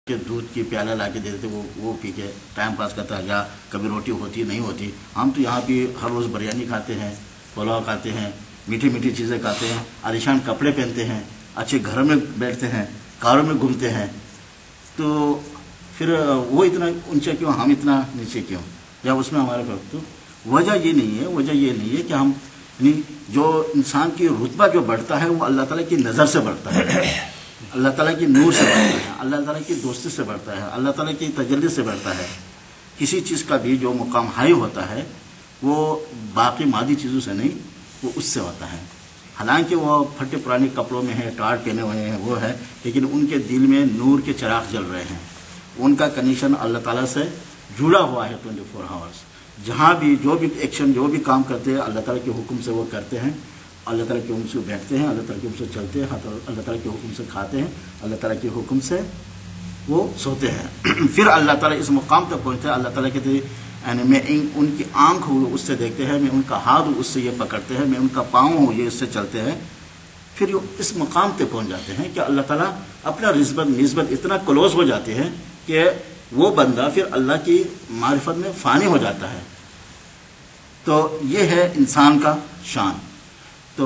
کہ دودھ کی پیالہ لا کے دیتے تھے، وہ پی کے ٹائم پاس کرتا ہے، یا کبھی روٹی ہوتی نہیں ہوتی. ہم تو یہاں بھی ہر روز بریانی کھاتے ہیں، پلاؤ کھاتے ہیں، میٹھی میٹھی چیزیں کھاتے ہیں، عالیشان کپڑے پہنتے ہیں، اچھے گھروں میں بیٹھتے ہیں، کاروں میں گھومتے ہیں. تو پھر وہ اتنا اونچا کیوں، ہم اتنا نیچے کیوں، یا اس میں ہمارا فرق؟ تو وجہ یہ نہیں ہے کہ ہم یعنی جو انسان کی رتبہ جو بڑھتا ہے وہ اللہ تعالیٰ کی نظر سے بڑھتا ہے، اللہ تعالیٰ کی نور سے بڑھتا ہے، اللہ تعالیٰ کی دوستی سے بڑھتا ہے، اللہ تعالیٰ کی تجلی سے بڑھتا ہے. کسی چیز کا بھی جو مقام ہائی ہوتا ہے وہ باقی مادی چیزوں سے نہیں، وہ اس سے ہوتا ہے. حالانکہ وہ پھٹے پرانے کپڑوں میں ہیں، ٹاٹ پہنے ہوئے ہیں، وہ ہے، لیکن ان کے دل میں نور کے چراغ جل رہے ہیں. ان کا کنیکشن اللہ تعالیٰ سے جڑا ہوا ہے 24 آورس. جہاں بھی جو بھی ایکشن، جو بھی کام کرتے ہیں، اللہ تعالیٰ کے حکم سے وہ کرتے ہیں، اللہ تعالیٰ کے حکم سے بیٹھتے ہیں، اللہ تعالیٰ کے حکم سے چلتے ہیں، اللہ تعالیٰ کے حکم سے کھاتے ہیں، اللہ تعالیٰ کے حکم سے وہ سوتے ہیں. پھر اللہ تعالیٰ اس مقام تک پہنچتے ہیں. اللہ تعالیٰ کہتے ہیں یعنی میں ان کی آنکھ ہوں اس سے دیکھتے ہیں، میں ان کا ہاتھ ہوں اس سے یہ پکڑتے ہیں، میں ان کا پاؤں ہوں یہ اس سے چلتے ہیں. پھر اس مقام تک پہنچ جاتے ہیں کہ اللہ تعالیٰ اپنا نسبت اتنا کلوز ہو جاتے ہیں کہ وہ بندہ پھر اللہ کی معرفت میں فانی ہو جاتا ہے. تو یہ ہے انسان کا شان. تو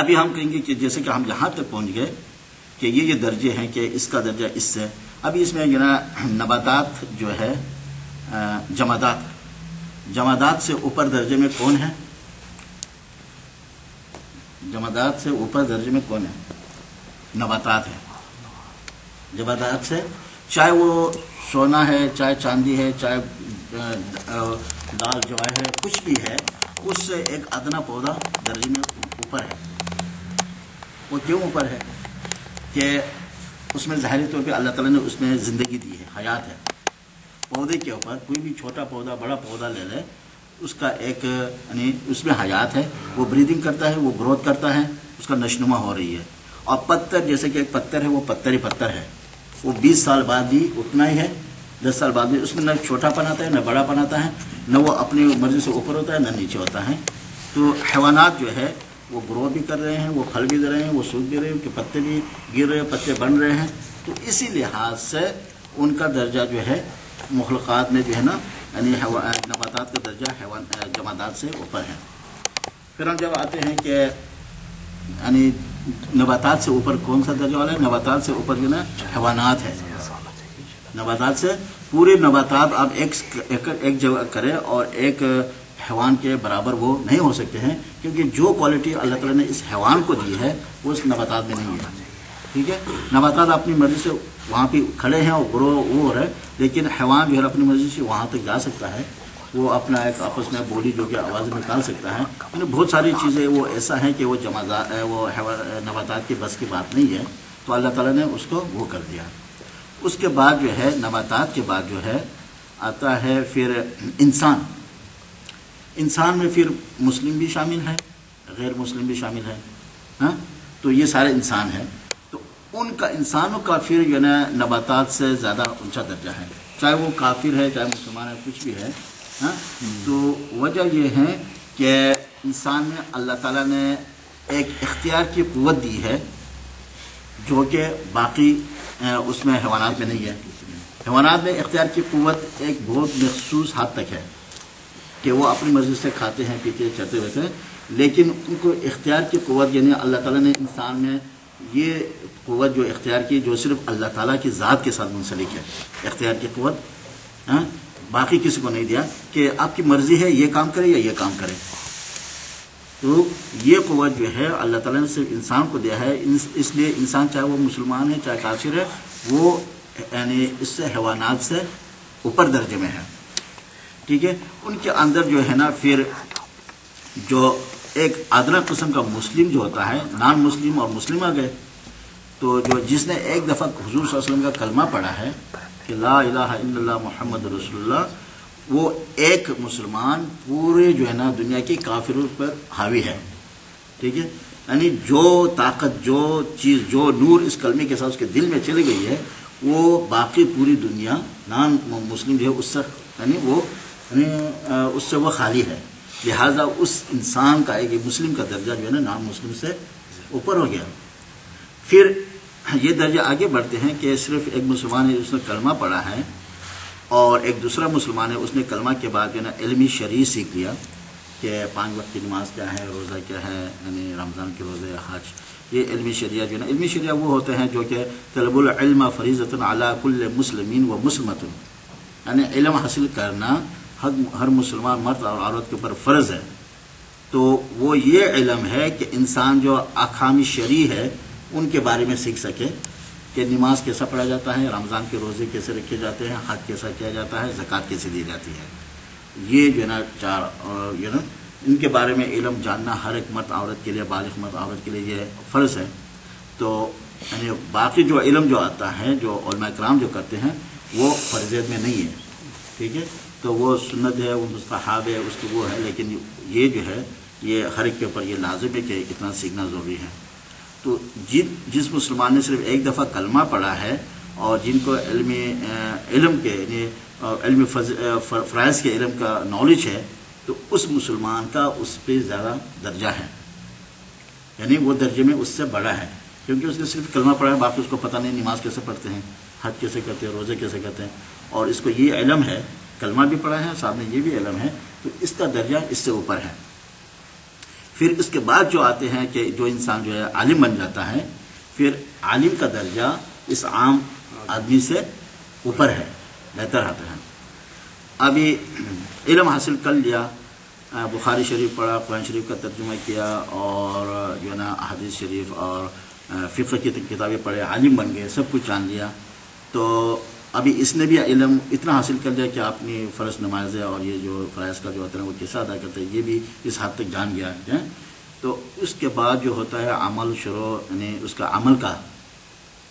ابھی ہم کہیں گے کہ جیسے کہ ہم یہاں تک پہنچ گئے کہ یہ درجے ہیں کہ اس کا درجہ اس سے. ابھی اس میں نباتات جو ہے جمادات سے اوپر درجے میں کون ہے؟ جمادات سے اوپر درجے میں کون ہے؟ نباتات ہے. جمادات سے چاہے وہ سونا ہے، چاہے چاندی ہے، چاہے دال جوار ہے، کچھ بھی ہے، اس سے ایک ادنا پودا درجے میں اوپر ہے. وہ کیوں اوپر ہے؟ کہ اس میں ظاہری طور پہ اللہ تعالیٰ نے اس میں زندگی دی ہے، حیات ہے. پودے کے اوپر کوئی بھی چھوٹا پودا بڑا پودا لے لے، اس کا ایک یعنی اس میں حیات ہے، وہ بریدنگ کرتا ہے، وہ گروتھ کرتا ہے، اس کا نشونما ہو رہی ہے. اور پتھر جیسے کہ ایک پتھر ہے، وہ پتھر ہی پتھر ہے، وہ 20 سال بعد بھی اتنا ہی ہے، 10 سال بعد بھی اس میں نہ چھوٹا پن آتا ہے، نہ بڑا پن آتا ہے، نہ وہ اپنی مرضی سے اوپر ہوتا ہے، نہ نیچے ہوتا ہے. تو حیوانات جو ہے وہ گرو بھی کر رہے ہیں، وہ پھل بھی دے رہے ہیں، وہ سوکھ بھی رہے ہیں، کہ پتے بھی گر رہے ہیں، پتے بن رہے ہیں. تو اسی لحاظ سے ان کا درجہ جو ہے مخلوقات میں جو ہے نا یعنی نباتات کا درجہ جمادات سے اوپر ہے. پھر ہم جب آتے ہیں کہ یعنی نباتات سے اوپر کون سا درجہ والا ہے؟ نباتات سے اوپر جو نا حیوانات ہے. نباتات سے پورے نباتات آپ ایک جگہ کریں اور ایک حیوان کے برابر وہ نہیں ہو سکتے ہیں، کیونکہ جو کوالٹی اللہ تعالیٰ نے اس حیوان کو دی ہے وہ اس نباتات میں نہیں ہے. ٹھیک ہے، نباتات اپنی مرضی سے وہاں پہ کھڑے ہیں اور گرو وہ ہو رہے ہیں، لیکن حیوان جو ہے اپنی مرضی سے وہاں تک جا سکتا ہے، وہ اپنا ایک آپس میں بولی جو کہ آواز نکال سکتا ہے. یعنی بہت ساری چیزیں وہ ایسا ہیں کہ وہ نباتات کی بس کی بات نہیں ہے. تو اللہ تعالیٰ نے اس کو وہ کر دیا. اس کے بعد جو ہے نباتات کے بعد جو ہے آتا ہے پھر انسان. انسان میں پھر مسلم بھی شامل ہے، غیر مسلم بھی شامل ہے. ہاں، تو یہ سارے انسان ہیں. تو ان کا انسانوں کا پھر جو ہے نا نباتات سے زیادہ اونچا درجہ ہے، چاہے وہ کافر ہے، چاہے مسلمان ہے، کچھ بھی ہے. ہاں، تو وجہ یہ ہے کہ انسان میں اللہ تعالیٰ نے ایک اختیار کی قوت دی ہے جو کہ باقی اس میں حیوانات میں نہیں ہے. حیوانات میں اختیار کی قوت ایک بہت مخصوص حد تک ہے کہ وہ اپنی مرضی سے کھاتے ہیں، پیتے ہیں، چلتے ہوتے ہیں، لیکن ان کو اختیار کی قوت یعنی اللہ تعالیٰ نے انسان میں یہ قوت جو اختیار کی جو صرف اللہ تعالیٰ کی ذات کے ساتھ منسلک ہے. اختیار کی قوت باقی کسی کو نہیں دیا کہ آپ کی مرضی ہے یہ کام کرے یا یہ کام کرے. تو یہ قوت جو ہے اللہ تعالیٰ نے صرف انسان کو دیا ہے. اس لیے انسان چاہے وہ مسلمان ہے چاہے کافر ہے، وہ یعنی اس سے حیوانات سے اوپر درجے میں ہے. ٹھیک ہے، ان کے اندر جو ہے نا پھر جو ایک ادنا قسم کا مسلم جو ہوتا ہے، نان مسلم اور مسلم آ گئے. تو جس نے ایک دفعہ حضور صلی اللہ علیہ وسلم کا کلمہ پڑھا ہے کہ لا الہ الا اللہ محمد رسول اللہ، وہ ایک مسلمان پورے جو ہے نا دنیا کی کافروں پر حاوی ہے. ٹھیک ہے، یعنی جو طاقت، جو چیز، جو نور اس کلمے کے ساتھ اس کے دل میں چلی گئی ہے، وہ باقی پوری دنیا نان مسلم جو ہے اس سے یعنی اس سے وہ خالی ہے. لہذا اس انسان کا ایک مسلم کا درجہ جو ہے نا نان مسلم سے اوپر ہو گیا. پھر یہ درجہ آگے بڑھتے ہیں کہ صرف ایک مسلمان ہے اس نے کلمہ پڑھا ہے اور ایک دوسرا مسلمان ہے اس نے کلمہ کے بعد جو ہے نا علمی شرعی سیکھ لیا کہ 5 وقت کی نماز کیا ہے، روزہ کیا ہے، یعنی رمضان کے روزے، حج، یہ علمی شریعہ جو ہے نا، علمی شریعہ وہ ہوتے ہیں جو کہ طلب العلم فریضۃ علی کل مسلمین و مسلمۃ، یعنی علم حاصل کرنا ہر مسلمان مرد اور عورت کے اوپر فرض ہے. تو وہ یہ علم ہے کہ انسان جو احکام شرعی ہے ان کے بارے میں سیکھ سکے کہ نماز کیسا پڑھا جاتا ہے، رمضان کے روزے کیسے رکھے جاتے ہیں، حج کیسا کیا جاتا ہے، زکوٰۃ کیسے دی جاتی ہے. یہ جو ہے نا 4 ان کے بارے میں علم جاننا ہر ایک مرد عورت کے لیے، بالغ مرد عورت کے لیے یہ فرض ہے. تو یعنی باقی جو علم جو آتا ہے جو علماء کرام جو کرتے ہیں وہ فرضیت میں نہیں ہے، ٹھیک ہے، تو وہ سنت ہے، وہ مستحب ہے، اس کو وہ ہے، لیکن یہ جو ہے یہ ہر ایک کے اوپر یہ لازم ہے کہ اتنا سیکھنا ضروری ہے. تو جس مسلمان نے صرف ایک دفعہ کلمہ پڑھا ہے اور جن کو علم کے یعنی علم فرائض کے علم کا نالج ہے تو اس مسلمان کا اس پہ زیادہ درجہ ہے، یعنی وہ درجے میں اس سے بڑا ہے، کیونکہ اس نے صرف کلمہ پڑھا ہے، باقی اس کو پتہ نہیں نماز کیسے پڑھتے ہیں، حج کیسے کرتے ہیں، روزے کیسے کرتے ہیں، اور اس کو یہ علم ہے، کلمہ بھی پڑھا ہے، ساتھ میں یہ بھی علم ہے، تو اس کا درجہ اس سے اوپر ہے. پھر اس کے بعد جو آتے ہیں کہ جو انسان جو ہے عالم بن جاتا ہے، پھر عالم کا درجہ اس عام آدمی سے اوپر ہے، بہتر آتا ہے. ابھی علم حاصل کر لیا، بخاری شریف پڑھا، قرآن شریف کا ترجمہ کیا، اور جو ہے نا حدیث شریف اور فقہ کی کتابیں پڑھے، عالم بن گئے، سب کچھ جان لیا. تو ابھی اس نے بھی علم اتنا حاصل کر لیا کہ اپنی فرض نمازیں اور یہ جو فرائض کا جو ہوتا ہے وہ کیسا ادا کرتے ہیں یہ بھی اس حد تک جان گیا ہے. تو اس کے بعد جو ہوتا ہے عمل شروع، یعنی اس کا عمل کا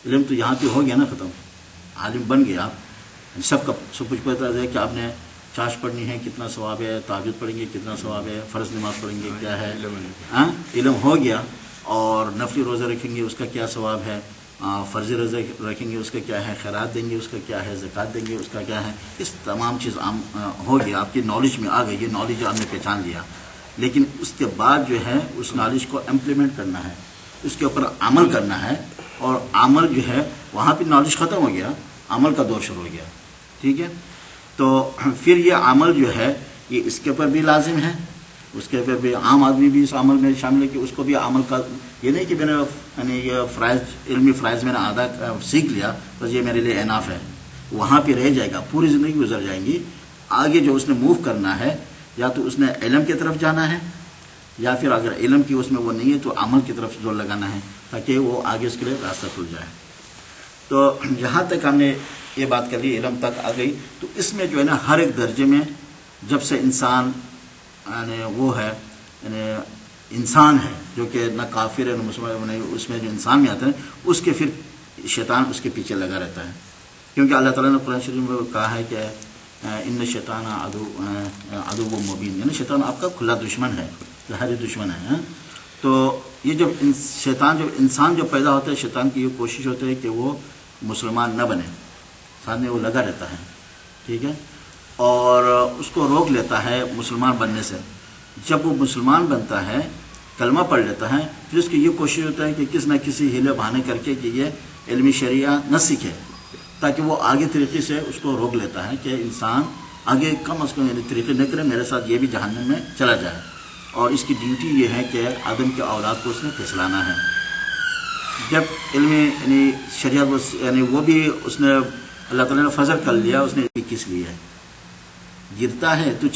علم تو یہاں پہ ہو گیا نا ختم، عالم بن گیا آپ، سب کچھ پتہ ہے کہ آپ نے چاش پڑھنی ہے کتنا ثواب ہے، تہجد پڑھیں گے کتنا ثواب ہے، فرض نماز پڑھیں گے کیا ہے، علم ہو گیا. اور نفلی روزہ رکھیں گے اس کا کیا ثواب ہے، فرضی روزہ رکھیں گے اس کا کیا ہے، خیرات دیں گے اس کا کیا ہے، زکوٰۃ دیں گے اس کا کیا ہے، اس تمام چیز ہو گیا، آپ کی نالج میں آ گئی، یہ نالج آپ نے پہچان لیا. لیکن اس کے بعد جو ہے اس نالج کو امپلیمنٹ کرنا ہے، اس کے اوپر عمل کرنا ہے، اور عمل جو ہے وہاں پہ نالج ختم ہو گیا، عمل کا دور شروع ہو گیا، ٹھیک ہے. تو پھر یہ عمل جو ہے یہ اس کے اوپر بھی لازم ہے، اس کے اوپر بھی عام آدمی بھی اس عمل میں شامل ہے کہ اس کو بھی عمل کا، یہ نہیں کہ میں نے یعنی یہ فرائض، علمی فرائض میں نے آدھا سیکھ لیا بس یہ میرے لیے اناف ہے، وہاں پہ رہ جائے گا، پوری زندگی گزر جائیں گی. آگے جو اس نے موو کرنا ہے یا تو اس نے علم کی طرف جانا ہے، یا پھر اگر علم کی اس میں وہ نہیں ہے تو عمل کی طرف زور لگانا ہے تاکہ وہ آگے اس کے لیے راستہ کھل جائے. تو یہاں تک ہم نے یہ بات کر لی، علم تک آ گئی. تو اس میں جو ہے نا ہر ایک درجے میں جب سے انسان یعنی وہ ہے یعنی انسان ہے جو کہ نہ کافر ہے نہ مسلمان ہے، اس میں جو انسان میں آتا ہے اس کے پھر شیطان اس کے پیچھے لگا رہتا ہے، کیونکہ اللہ تعالیٰ نے قرآن شریف میں کہا ہے کہ ان شیطان عدو مبین، یعنی شیطان آپ کا کھلا دشمن ہے، ظاہری دشمن ہے. تو یہ جب انسان جو پیدا ہوتا ہے، شیطان کی یہ کوشش ہوتی ہے کہ وہ مسلمان نہ بنے، سامنے وہ لگا رہتا ہے، ٹھیک ہے، اور اس کو روک لیتا ہے مسلمان بننے سے. جب وہ مسلمان بنتا ہے، کلمہ پڑھ لیتا ہے، پھر اس کی یہ کوشش ہوتا ہے کہ کس نہ کسی ہیلے بہانے کر کے کہ یہ علمی شریعہ نہ سیکھے، تاکہ وہ آگے طریقے سے اس کو روک لیتا ہے کہ انسان آگے کم از کم یعنی طریقے نہ کرے، میرے ساتھ یہ بھی جہنم میں چلا جائے. اور اس کی ڈیوٹی یہ ہے کہ آدم کے اولاد کو اس نے پھسلانا ہے. جب علم یعنی شریعت یعنی وہ بھی اس نے اللہ تعالیٰ نے فضل کر لیا، اس نے کس لیے گرتا ہے تو